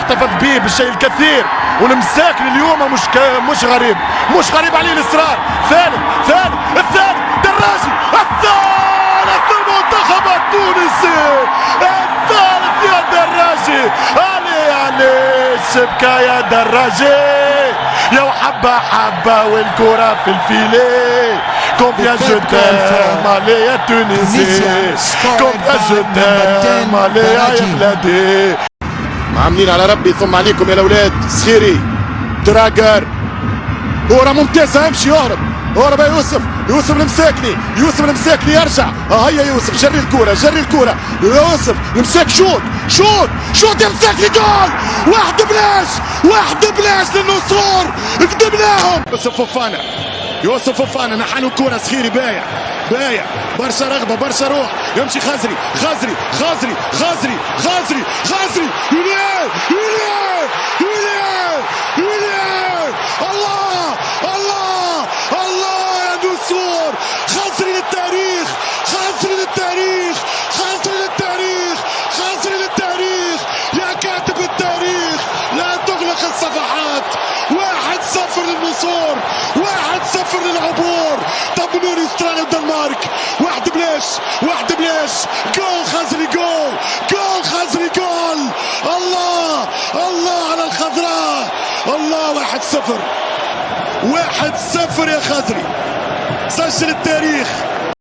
يحتفظ به بالشيء الكثير، والمساك اليوم مش غريب عليه الاصرار. الثالث دراجي، الثالث المنتخب التونسي، الثالث يا دراجي. علي الشبكة يا دراجي، يا حبة والكرة في الفيلي. كومبيان جو تيم علي يا تونسي، كومبيان جو تيم علي يا بلادي. عاملين على ربي ثم عليكم يا الاولاد. سخيري دراجر، كرة ممتازة، امشي اهرب يا يوسف المساكني يرجع. هيا يوسف، جري الكرة يوسف المساك، شوط يا مساكني، جول. واحد بلاش للنصور، قدمناهم. يوسف فوفانا نحن الكرة. سخيري بايع برشا رغبة برشا روح، يمشي خزري الله يا نصور. خزري للتاريخ يا كاتب التاريخ، لا تغلق الصفحات. 1-0 للنصور، 1-0 للعبور. طمنوني استراليا والدنمارك. واحد بلاش جول خزري، جول خزري، جول. الله على الخضراء، الله. 1-0 يا خزري، سجل التاريخ.